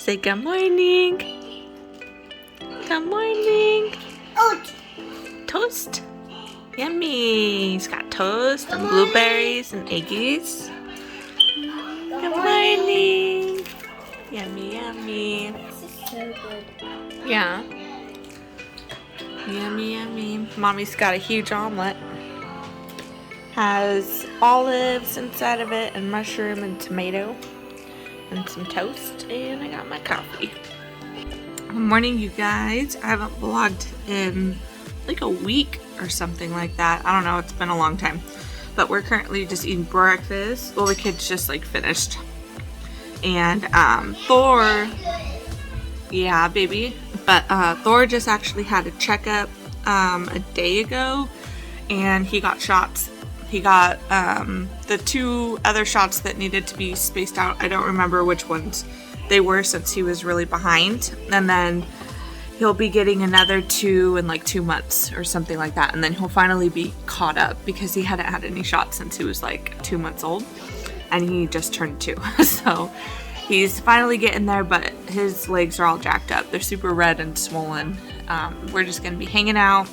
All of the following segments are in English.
Say good morning. Good morning. Oat. Toast. Yummy. He's got toast and blueberries and eggies. Good morning. Yummy, yummy. This is so good. Yeah. Yummy, yummy. Mommy's got a huge omelet. Has olives inside of it and mushroom and tomato and some toast, and I got my coffee. Good morning, you guys. I haven't vlogged in like a week or something like that. I don't know, it's been a long time. But we're currently just eating breakfast. Well, the kids just like finished. And Thor, yeah, baby. But Thor just actually had a checkup a day ago, and he got shots. He got the 2 other shots that needed to be spaced out. I don't remember which ones they were since he was really behind. And then he'll be getting another 2 in like 2 months or something like that. And then he'll finally be caught up because he hadn't had any shots since he was like 2 months old. And he just turned 2. So he's finally getting there, but his legs are all jacked up. They're super red and swollen. We're just going to be hanging out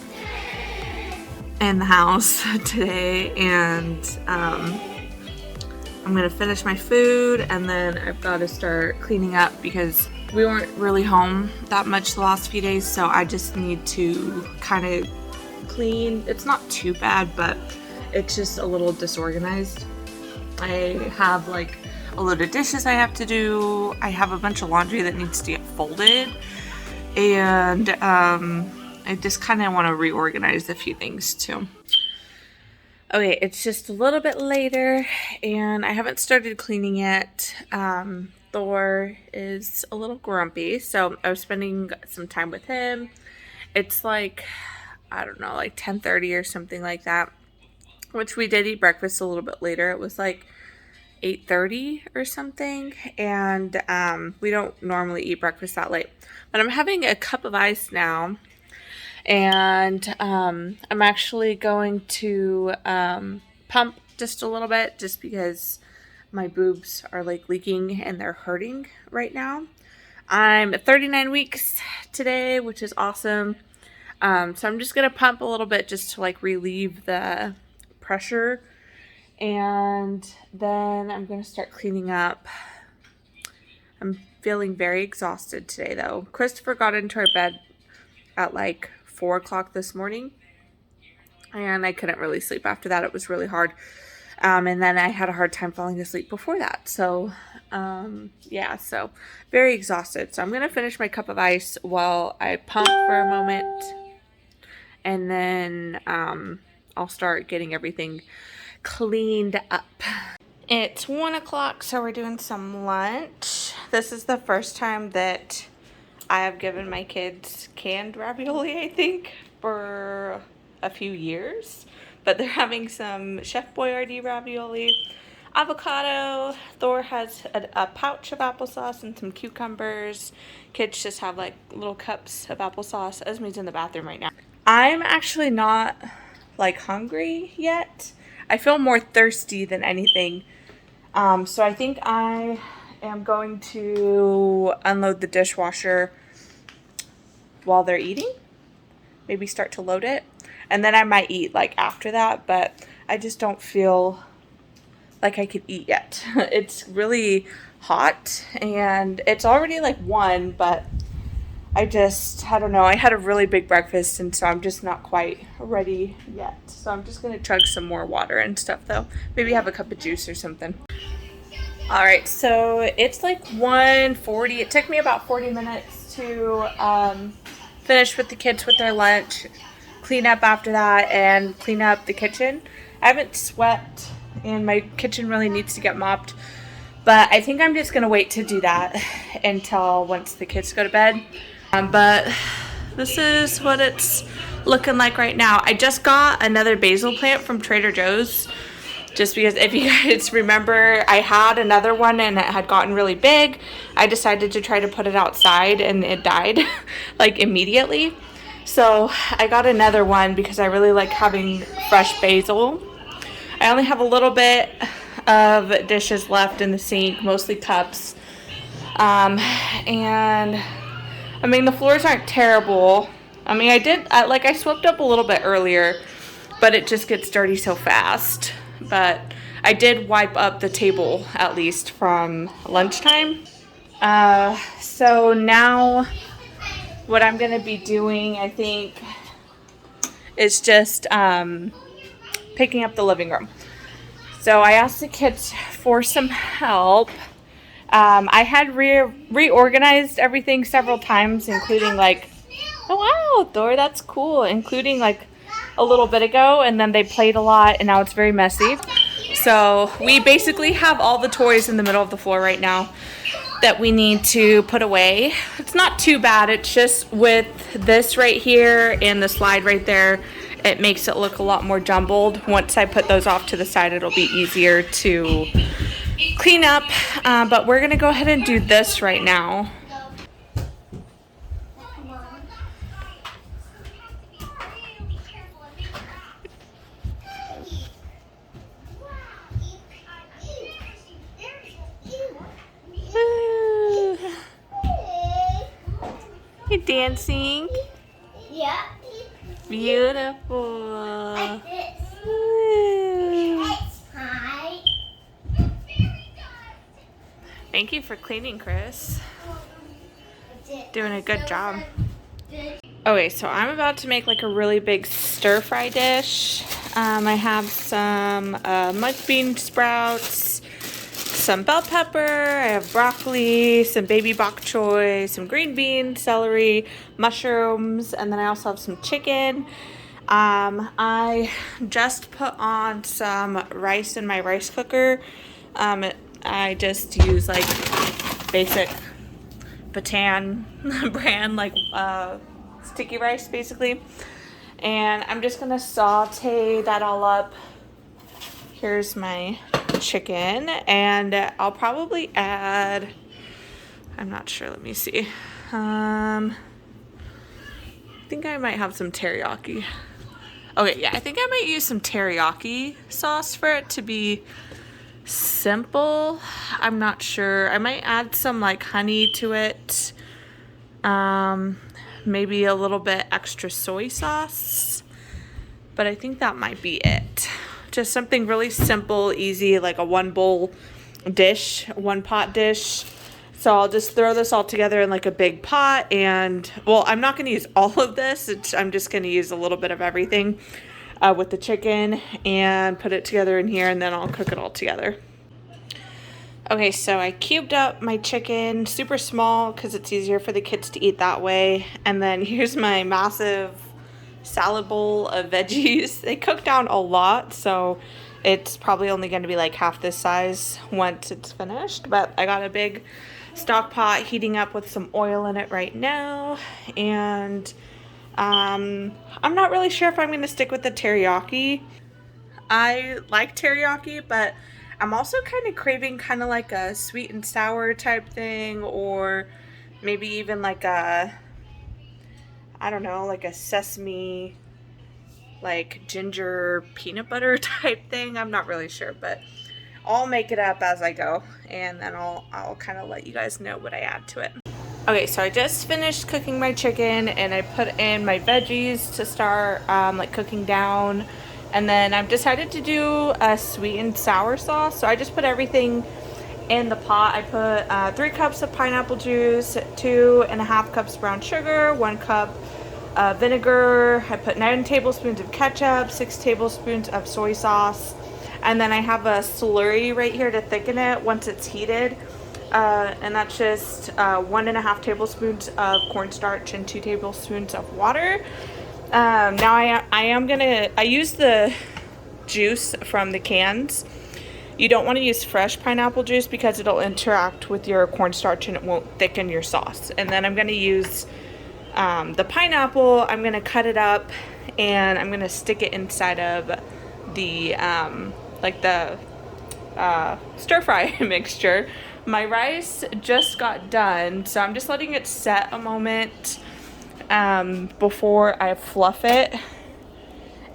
in the house today, and I'm gonna finish my food, and then I've got to start cleaning up because we weren't really home that much the last few days, so I just need to kind of clean. It's not too bad, but it's just a little disorganized. I have like a load of dishes I have to do. I have a bunch of laundry that needs to get folded, and I just kind of want to reorganize a few things too. Okay, it's just a little bit later and I haven't started cleaning yet. Thor is a little grumpy, so I was spending some time with him. It's like, I don't know, like 10:30 or something like that, which we did eat breakfast a little bit later. It was like 8:30 or something, and we don't normally eat breakfast that late. But I'm having a cup of ice now. And I'm actually going to pump just a little bit just because my boobs are like leaking and they're hurting right now. I'm at 39 weeks today, which is awesome. So I'm just going to pump a little bit just to like relieve the pressure. And then I'm going to start cleaning up. I'm feeling very exhausted today though. Christopher got into our bed at like 4 o'clock this morning, and I couldn't really sleep after that. It was really hard, and then I had a hard time falling asleep before that. So yeah, so very exhausted. So I'm gonna finish my cup of ice while I pump for a moment, and then I'll start getting everything cleaned up. It's 1 o'clock, so we're doing some lunch. This is the first time that I have given my kids canned ravioli, I think, for a few years. But they're having some Chef Boyardee ravioli, avocado. Thor has a pouch of applesauce and some cucumbers. Kids just have like little cups of applesauce. Esme's in the bathroom right now. I'm actually not like hungry yet. I feel more thirsty than anything. So I think I am going to unload the dishwasher while they're eating, maybe start to load it, and then I might eat like after that, but I just don't feel like I could eat yet. It's really hot and it's already like 1, but I don't know, I had a really big breakfast, and so I'm just not quite ready yet. So I'm just gonna chug some more water and stuff though, maybe have a cup of juice or something. All right, so it's like 1:40. It took me about 40 minutes to finish with the kids with their lunch, clean up after that, and clean up the kitchen. I haven't swept, and my kitchen really needs to get mopped, but I think I'm just gonna wait to do that until once the kids go to bed. But this is what it's looking like right now. I just got another basil plant from Trader Joe's, just because if you guys remember, I had another one and it had gotten really big. I decided to try to put it outside and it died like immediately. So I got another one because I really like having fresh basil. I only have a little bit of dishes left in the sink, mostly cups. And I mean, the floors aren't terrible. I mean, I swept up a little bit earlier, but it just gets dirty so fast. But I did wipe up the table at least from lunchtime. So now what I'm going to be doing, I think, is just picking up the living room. So I asked the kids for some help. I had reorganized everything several times, including like, oh wow, Thor, that's cool, including like a little bit ago, and then they played a lot, and now it's very messy. So we basically have all the toys in the middle of the floor right now that we need to put away. It's not too bad. It's just with this right here and the slide right there, it makes it look a lot more jumbled. Once I put those off to the side, it'll be easier to clean up. But we're gonna go ahead and do this right now. You dancing? Yeah. Beautiful. Hi. Thank you for cleaning, Chris. Doing a good job. Okay, so I'm about to make like a really big stir-fry dish. I have some mung bean sprouts, some bell pepper, I have broccoli, some baby bok choy, some green beans, celery, mushrooms, and then I also have some chicken. I just put on some rice in my rice cooker. I just use like basic Bataan brand, like sticky rice basically. And I'm just gonna saute that all up. Here's my chicken, and I'll probably add, I'm not sure, let me see. I think I might have some teriyaki. Okay, yeah, I think I might use some teriyaki sauce for it to be simple. I'm not sure. I might add some like honey to it. Maybe a little bit extra soy sauce. But I think that might be it. Just something really simple, easy, like a one pot dish. So I'll just throw this all together in like a big pot, and well, I'm not going to use all of this. I'm just going to use a little bit of everything with the chicken and put it together in here, and then I'll cook it all together. Okay, so I cubed up my chicken super small because it's easier for the kids to eat that way. And then here's my massive salad bowl of veggies. They cook down a lot, so it's probably only going to be like half this size once it's finished. But I got a big stock pot heating up with some oil in it right now. And I'm not really sure if I'm going to stick with the teriyaki. I like teriyaki, but I'm also kind of craving kind of like a sweet and sour type thing, or maybe even like a, I don't know, like a sesame, like ginger peanut butter type thing. I'm not really sure, but I'll make it up as I go, and then I'll kind of let you guys know what I add to it. Okay, so I just finished cooking my chicken, and I put in my veggies to start like cooking down. And then I've decided to do a sweet and sour sauce. So I just put everything in the pot. I put 3 cups of pineapple juice, 2.5 cups brown sugar, 1 cup vinegar. I put 9 tablespoons of ketchup, 6 tablespoons of soy sauce. And then I have a slurry right here to thicken it once it's heated. And that's just 1.5 tablespoons of cornstarch and 2 tablespoons of water. Now I use the juice from the cans. You don't want to use fresh pineapple juice because it'll interact with your cornstarch and it won't thicken your sauce. And then I'm going to use the pineapple. I'm going to cut it up and I'm going to stick it inside of the like the stir fry mixture. My rice just got done, so I'm just letting it set a moment before I fluff it.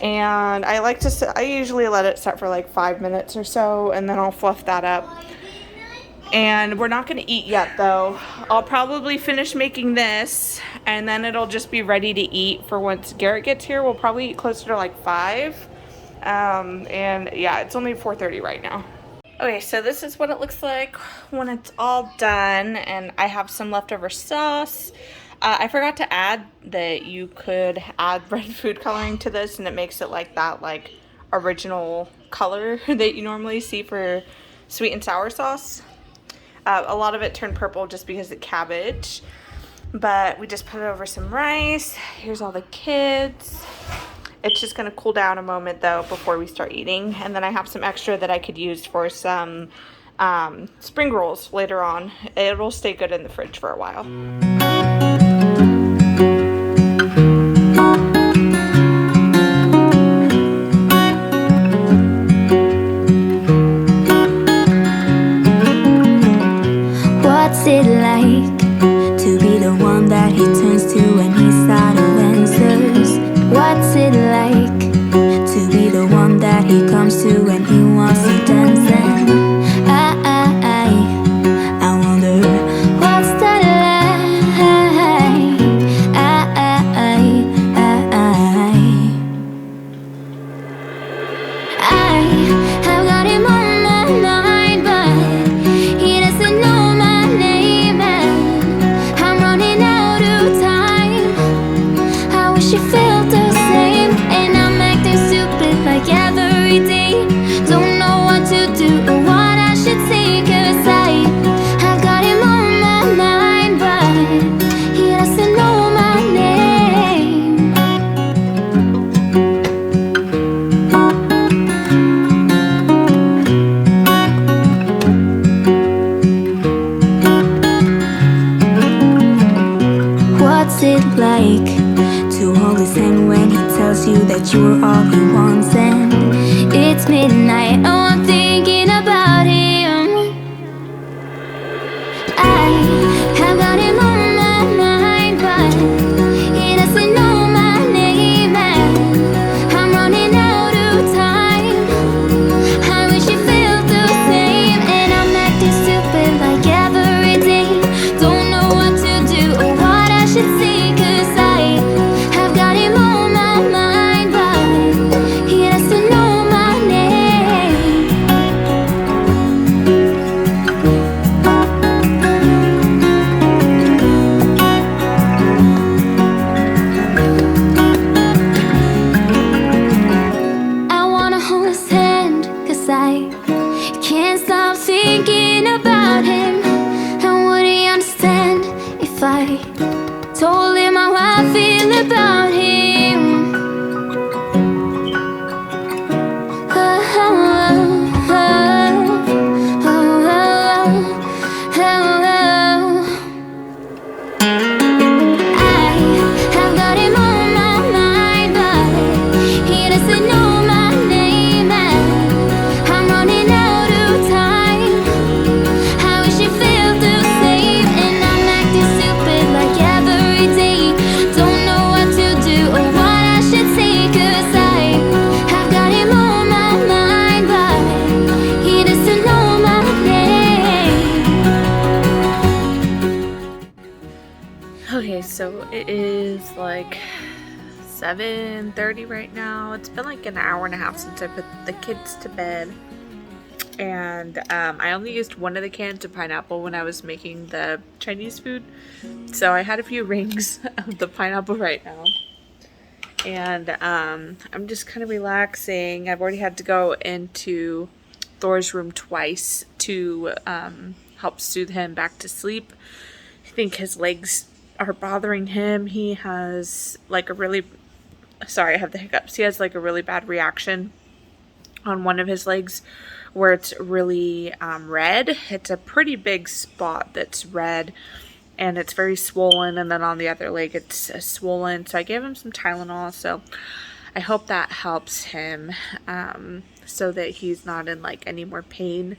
And I usually let it set for like 5 minutes or so, and then I'll fluff that up. And we're not gonna eat yet though. I'll probably finish making this and then it'll just be ready to eat for once Garrett gets here. We'll probably eat closer to like 5. And yeah, it's only 4:30 right now. Okay, so this is what it looks like when it's all done, and I have some leftover sauce. I forgot to add that you could add red food coloring to this, and it makes it like that, like original color that you normally see for sweet and sour sauce. A lot of it turned purple just because it's cabbage, but we just put it over some rice. Here's all the kids. It's just gonna cool down a moment though before we start eating, and then I have some extra that I could use for some spring rolls later on. It'll stay good in the fridge for a while. What's it like to be the one that he turns to when he's out of answers? What's it like to be the one that he comes to when he wants to dance? And I wonder what's that like? I've got him on my mind, but he doesn't know my name, and I'm running out of time. I wish he felt the same, and I'm acting stupid like every day. Don't know what to do or what I should say, 'cause I've got him on my mind, but he doesn't know my name. What's it like to hold his hand when he tells you that you're all he wants? And it's midnight, oh, I'm thinking about him. I've got him on my mind, but he doesn't know my name, and I'm running out of time. I wish he felt the same, and I'm acting stupid like every day. Don't know what to do or what I should say, 'cause I've got him on my mind, but he doesn't know my name. I wanna hold his hand, 'cause I can't stop thinking about him. And would he understand if I told him how I feel about him? Oh, oh, oh, oh, oh, oh. I've got him on my mind, but he doesn't know my name, and I'm running out of time. I wish he felt the same, and I'm acting stupid like every day. Don't know what to do or what I should say, 'cause I've got him on my mind, but he doesn't know my name. Okay, so it is like 7:30 right now. It's been like an hour and a half since I put the kids to bed. And I only used one of the cans of pineapple when I was making the Chinese food. So I had a few rings of the pineapple right now. And I'm just kind of relaxing. I've already had to go into Thor's room twice to help soothe him back to sleep. I think his legs are bothering him. He has like a really, sorry, I have the hiccups. He has like a really bad reaction on one of his legs where it's really red. It's a pretty big spot that's red and it's very swollen, and then on the other leg it's swollen. So I gave him some Tylenol, so I hope that helps him so that he's not in like any more pain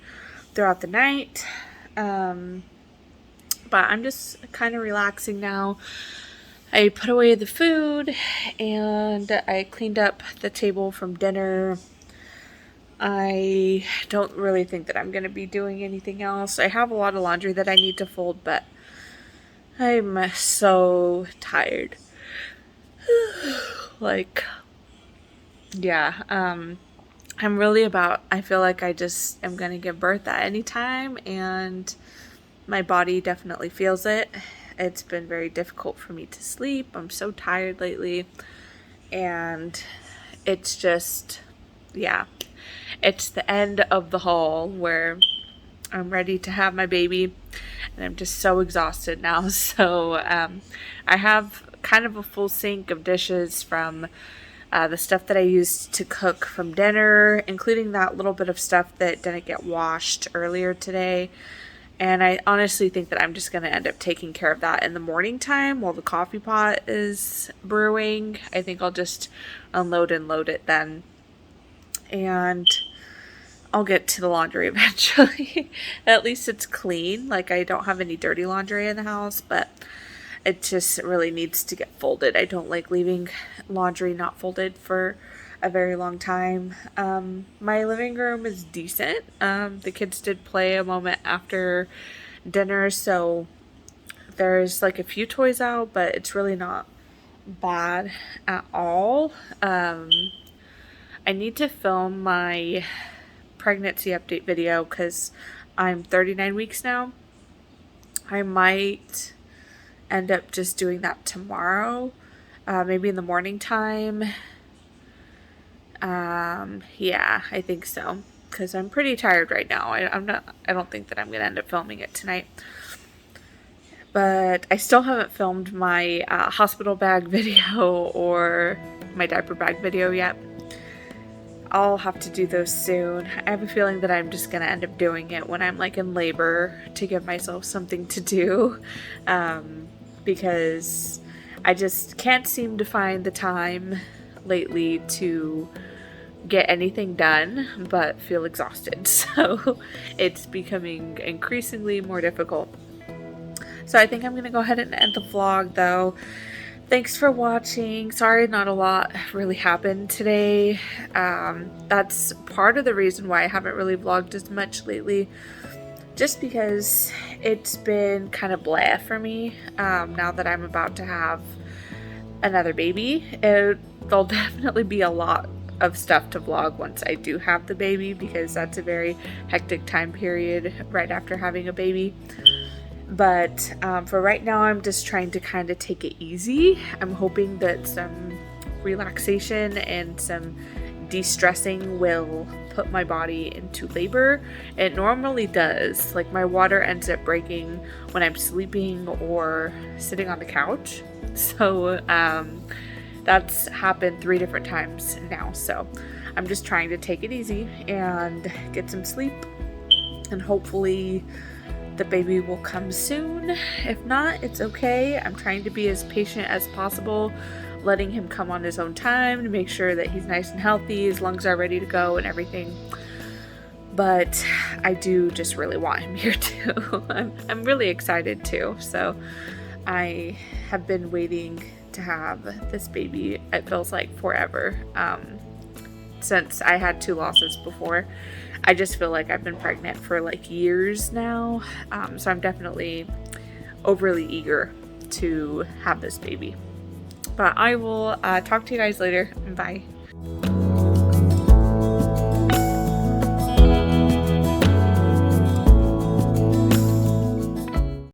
throughout the night. But I'm just kind of relaxing now. I put away the food and I cleaned up the table from dinner. I don't really think that I'm going to be doing anything else. I have a lot of laundry that I need to fold, but I'm so tired. Like, yeah, I'm really I feel like I just am going to give birth at any time, and my body definitely feels it. It's been very difficult for me to sleep. I'm so tired lately, and it's just, yeah, it's the end of the haul where I'm ready to have my baby, and I'm just so exhausted now. So I have kind of a full sink of dishes from the stuff that I used to cook from dinner, including that little bit of stuff that didn't get washed earlier today. And I honestly think that I'm just going to end up taking care of that in the morning time while the coffee pot is brewing. I think I'll just unload and load it then. And I'll get to the laundry eventually. At least it's clean. Like, I don't have any dirty laundry in the house, but it just really needs to get folded. I don't like leaving laundry not folded for a very long time. My living room is decent. The kids did play a moment after dinner, so there's like a few toys out, but it's really not bad at all. I need to film my pregnancy update video because I'm 39 weeks now. I might end up just doing that tomorrow, maybe in the morning time. Yeah, I think so, because I'm pretty tired right now. I don't think that I'm gonna end up filming it tonight, but I still haven't filmed my hospital bag video or my diaper bag video yet. I'll have to do those soon. I have a feeling that I'm just gonna end up doing it when I'm like in labor to give myself something to do, because I just can't seem to find the time lately to get anything done but feel exhausted. So it's becoming increasingly more difficult. So I think I'm gonna go ahead and end the vlog though. Thanks for watching. Sorry not a lot really happened today. That's part of the reason why I haven't really vlogged as much lately, just because it's been kind of blah for me. Now that I'm about to have another baby, there'll definitely be a lot of stuff to vlog once I do have the baby, because that's a very hectic time period right after having a baby. But for right now, I'm just trying to kind of take it easy. I'm hoping that some relaxation and some de-stressing will put my body into labor. It normally does. Like, my water ends up breaking when I'm sleeping or sitting on the couch. So that's happened 3 different times now. So I'm just trying to take it easy and get some sleep, and hopefully the baby will come soon. If not, it's okay. I'm trying to be as patient as possible, letting him come on his own time to make sure that he's nice and healthy, his lungs are ready to go and everything. But I do just really want him here too. I'm really excited too. So I have been waiting to have this baby, it feels like forever, since I had 2 losses before. I just feel like I've been pregnant for like years now, so I'm definitely overly eager to have this baby. But I will talk to you guys later. Bye.